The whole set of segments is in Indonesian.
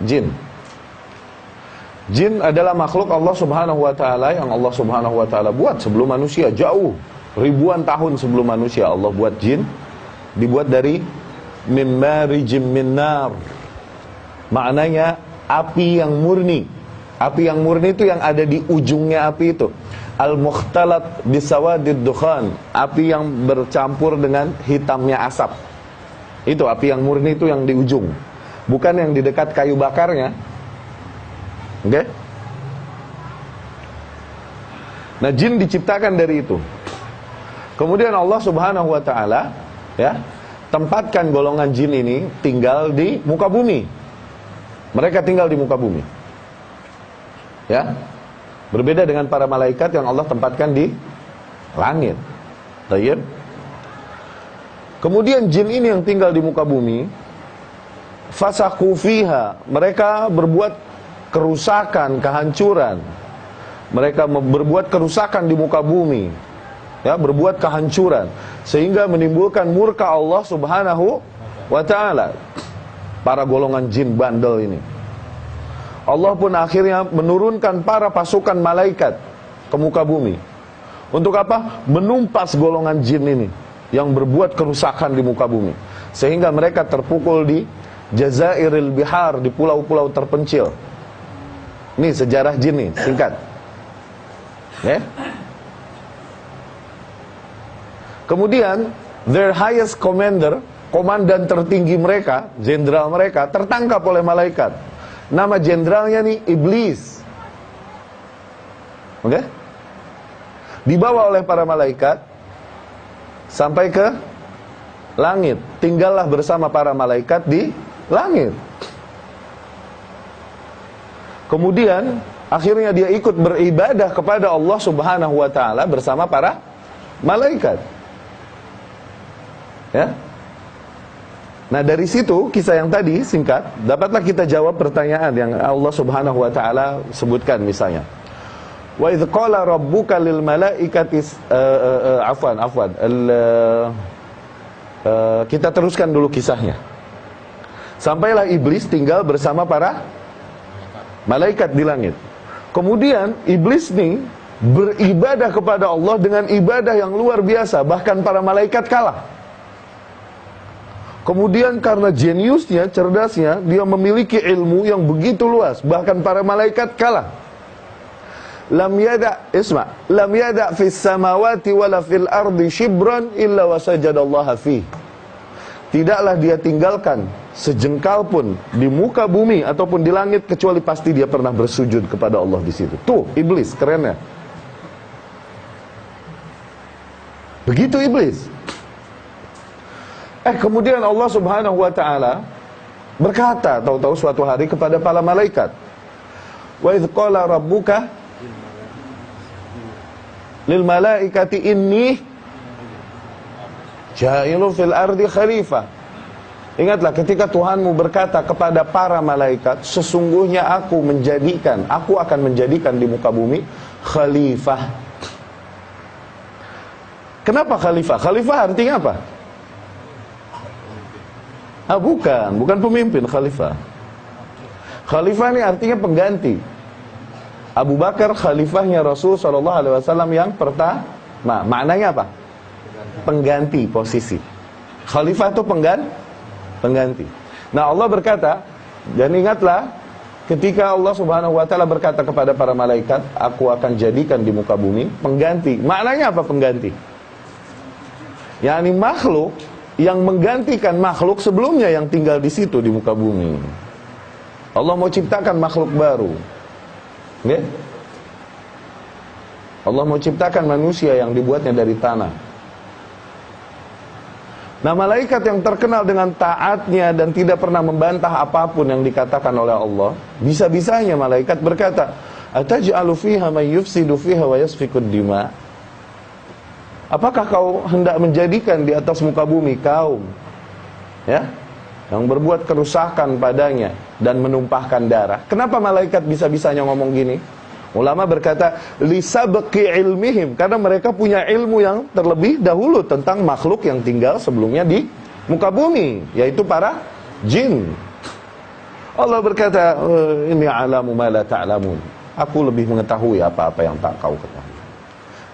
Jin. Jin adalah makhluk Allah Subhanahu wa taala yang Allah Subhanahu wa taala buat sebelum manusia, jauh ribuan tahun sebelum manusia Allah buat jin, dibuat dari min marijim min nar. Maknanya api yang murni. Api yang murni itu yang ada di ujungnya api itu. Al-mukhtalat bisawadid dukhan, api yang bercampur dengan hitamnya asap. Itu api yang murni itu yang di ujung, bukan yang di dekat kayu bakarnya. Oke? Nah, jin diciptakan dari itu. Kemudian Allah Subhanahu wa taala ya, tempatkan golongan jin ini tinggal di muka bumi. Mereka tinggal di muka bumi. Ya. Berbeda dengan para malaikat yang Allah tempatkan di langit. Baik. Kemudian jin ini yang tinggal di muka bumi, fasaku fiha, mereka berbuat kerusakan, kehancuran. Mereka berbuat kerusakan di muka bumi, ya, berbuat kehancuran sehingga menimbulkan murka Allah Subhanahu wa taala. Para golongan jin bandel ini, Allah pun akhirnya menurunkan para pasukan malaikat ke muka bumi. Untuk apa? Menumpas golongan jin ini yang berbuat kerusakan di muka bumi, sehingga mereka terpukul di Jazairil Bihar, di pulau-pulau terpencil. Ini sejarah jin nih, singkat. Ya. Kemudian their highest commander, komandan tertinggi mereka, jenderal mereka, tertangkap oleh malaikat. Nama jenderalnya nih Iblis. Oke? Dibawa oleh para malaikat sampai ke langit. Tinggallah bersama para malaikat di langit. Kemudian akhirnya dia ikut beribadah kepada Allah Subhanahu wa taala bersama para malaikat. Ya. Nah, dari situ kisah yang tadi singkat, dapatlah kita jawab pertanyaan yang Allah Subhanahu wa taala sebutkan misalnya. Wa idz qala rabbuka lil malaikati kita teruskan dulu kisahnya. Sampailah iblis tinggal bersama para malaikat di langit. Kemudian iblis nih beribadah kepada Allah dengan ibadah yang luar biasa, bahkan para malaikat kalah. Kemudian karena jeniusnya, cerdasnya, dia memiliki ilmu yang begitu luas, bahkan para malaikat kalah. Lam yada fis samawati wala fil ardi shibran illa wasajadallaha fi. Tidaklah dia tinggalkan sejengkal pun di muka bumi ataupun di langit kecuali pasti dia pernah bersujud kepada Allah di situ. Tuh, iblis kerennya. Begitu iblis. Kemudian Allah Subhanahu wa taala berkata tahu-tahu suatu hari kepada para malaikat. Wa idz qala rabbuka lil malaikati inni ja'ilun fil ardi khalifah. Ingatlah ketika Tuhanmu berkata kepada para malaikat, sesungguhnya aku akan menjadikan di muka bumi khalifah. Kenapa khalifah? Khalifah artinya apa? Bukan pemimpin, khalifah. Khalifah ini artinya pengganti. Abu Bakar khalifahnya Rasul SAW yang pertama. Maknanya apa? Pengganti posisi. Khalifah itu pengganti. Nah, Allah berkata, dan ingatlah ketika Allah Subhanahu wa taala berkata kepada para malaikat, aku akan jadikan di muka bumi pengganti. Maknanya apa pengganti? yakni makhluk yang menggantikan makhluk sebelumnya yang tinggal di situ di muka bumi. Allah mau ciptakan makhluk baru. Okay? Allah mau ciptakan manusia yang dibuatnya dari tanah. Nah, malaikat yang terkenal dengan taatnya dan tidak pernah membantah apapun yang dikatakan oleh Allah, bisa-bisanya malaikat berkata, "Ataj'alu fiha may yufsidu fiha wa yasfikud dima?" Apakah kau hendak menjadikan di atas muka bumi kaum yang berbuat kerusakan padanya dan menumpahkan darah? Kenapa malaikat bisa-bisanya ngomong gini? Ulama berkata, lisabqi ilmihim, karena mereka punya ilmu yang terlebih dahulu tentang makhluk yang tinggal sebelumnya di muka bumi, yaitu para jin. Allah berkata, "Inni a'lamu ma la ta'lamun." Aku lebih mengetahui apa-apa yang tak kau ketahui.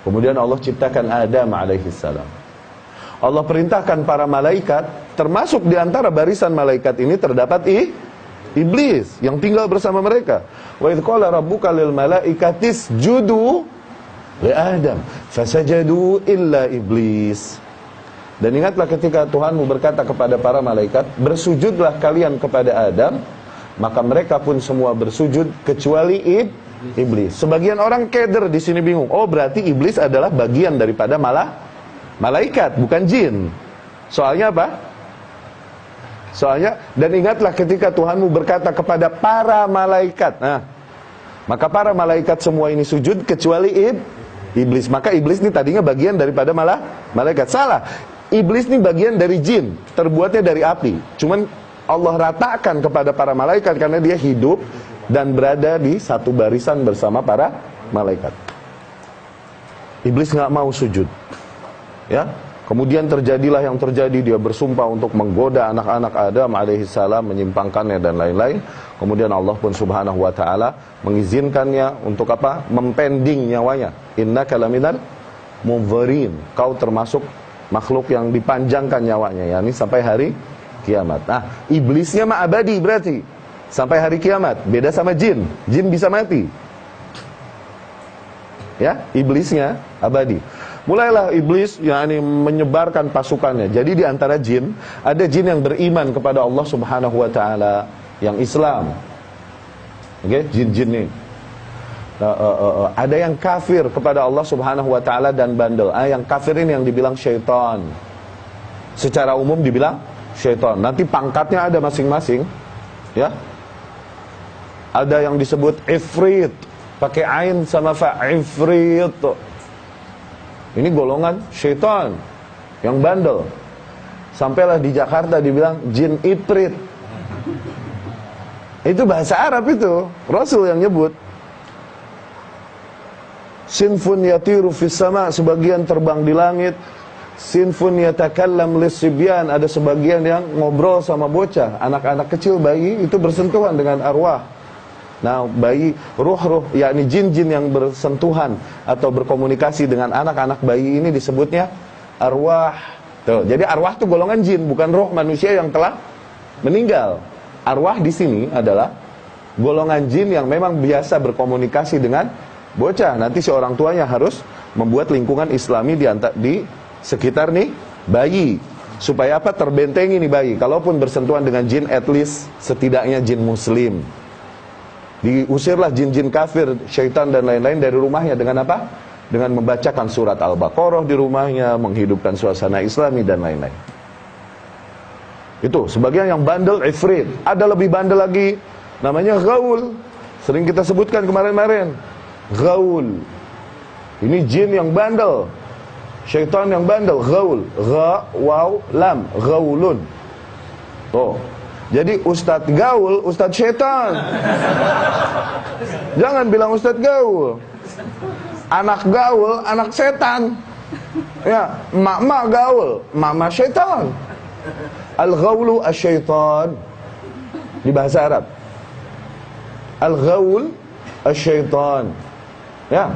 Kemudian Allah ciptakan Adam alaihissalam. Allah perintahkan para malaikat, termasuk di antara barisan malaikat ini terdapat iblis yang tinggal bersama mereka. Wa idz qala rabbuka lil malaikati isjudu li Adam fasajadu illa iblis. Dan ingatlah ketika Tuhanmu berkata kepada para malaikat, bersujudlah kalian kepada Adam, maka mereka pun semua bersujud kecuali iblis. Sebagian orang keder di sini bingung. Oh, berarti iblis adalah bagian daripada malaikat, bukan jin. Soalnya apa? Soalnya, dan ingatlah ketika Tuhanmu berkata kepada para malaikat. Nah, maka para malaikat semua ini sujud kecuali iblis. Maka iblis ini tadinya bagian daripada malaikat. Salah. Iblis ini bagian dari jin, terbuatnya dari api. Cuman Allah ratakan kepada para malaikat karena dia hidup dan berada di satu barisan bersama para malaikat. Iblis nggak mau sujud, ya. Kemudian terjadilah yang terjadi, dia bersumpah untuk menggoda anak-anak Adam alaihissalam, menyimpangkannya dan lain-lain. Kemudian Allah pun subhanahu wa ta'ala mengizinkannya untuk apa? Mempending nyawanya. Innaka laminal munzirin. Kau termasuk makhluk yang dipanjangkan nyawanya, yakni sampai hari kiamat. Nah, iblisnya mah abadi berarti sampai hari kiamat. Beda sama jin. Jin bisa mati. Ya, iblisnya abadi. Mulailah iblis yakni menyebarkan pasukannya. Jadi di antara jin, ada jin yang beriman kepada Allah Subhanahu wa taala, yang Islam. Oke, jin-jin ini. Ada yang kafir kepada Allah Subhanahu wa taala dan bandel. Yang kafir ini yang dibilang syaitan. Secara umum dibilang syaitan. Nanti pangkatnya ada masing-masing, ya. Ada yang disebut ifrit, pakai ain sama fa, ifrit. Ini golongan syaitan yang bandel. Sampailah di Jakarta dibilang jin ifrit. Itu bahasa Arab itu, Rasul yang nyebut. Sinfun yatiru fis sama, sebagian terbang di langit. Sinfun yatakallam lisibyan, ada sebagian yang ngobrol sama bocah, anak-anak kecil, bayi itu bersentuhan dengan arwah. Nah, bayi, ruh-ruh, yakni jin-jin yang bersentuhan atau berkomunikasi dengan anak-anak bayi ini disebutnya arwah. Tuh, jadi arwah itu golongan jin, bukan roh manusia yang telah meninggal. Arwah di sini adalah golongan jin yang memang biasa berkomunikasi dengan bocah. Nanti seorang tuanya harus membuat lingkungan Islami di sekitar nih bayi, supaya apa? Terbentengi nih bayi. Kalaupun bersentuhan dengan jin, at least setidaknya jin muslim. Diusirlah jin-jin kafir, syaitan dan lain-lain dari rumahnya dengan apa? Dengan membacakan surat Al-Baqarah di rumahnya, menghidupkan suasana Islami dan lain-lain. Itu sebagian yang bandel, ifrit. Ada lebih bandel lagi, namanya ghaul. Sering kita sebutkan kemarin-kemarin. Ghaul. Ini jin yang bandel, syaitan yang bandel. Ghaul, gha, waw, lam, ghaulun. Tuh. Jadi Ustadz gaul, Ustadz syaitan. Jangan bilang Ustadz gaul. Anak gaul, anak setan. Ya, mak-mak gaul, mama syaitan. Al-ghawlu asyaitan di bahasa Arab. Al-ghawl asyaitan. Ya.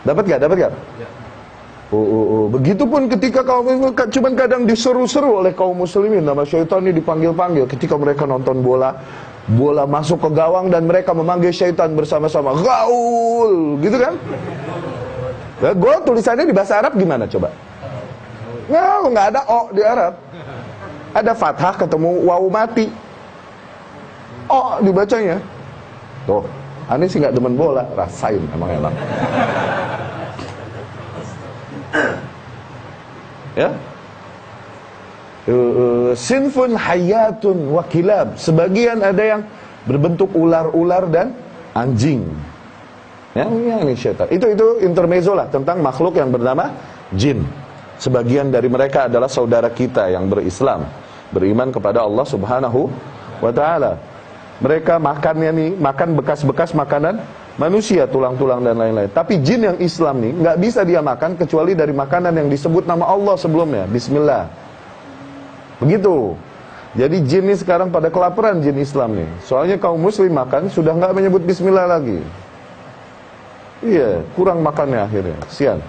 Dapat gak? Begitupun ketika kaum cuman kadang diseru-seru oleh kaum muslimin, nama syaitan ini dipanggil-panggil ketika mereka nonton bola masuk ke gawang dan mereka memanggil syaitan bersama-sama, gaul, gitu kan? Nah, gol tulisannya di bahasa Arab gimana coba? Nggak ada o di Arab. Ada fathah ketemu waw mati. O dibacanya. Tuh, aneh sih nggak demen bola, rasain emang enak. Ya, sinfun hayatun wa kilab. Sebagian ada yang berbentuk ular-ular dan anjing. Ya, ini syaitan. Itu intermezzo lah tentang makhluk yang bernama jin. Sebagian dari mereka adalah saudara kita yang berislam, beriman kepada Allah Subhanahu wa taala. Mereka makannya nih, makan bekas-bekas makanan manusia, tulang-tulang dan lain-lain. Tapi jin yang Islam nih nggak bisa dia makan kecuali dari makanan yang disebut nama Allah sebelumnya, bismillah. Begitu. Jadi jin ini sekarang pada kelaparan, jin Islam nih. Soalnya kaum muslim makan sudah nggak menyebut bismillah lagi. Iya, kurang makannya akhirnya. Kesian.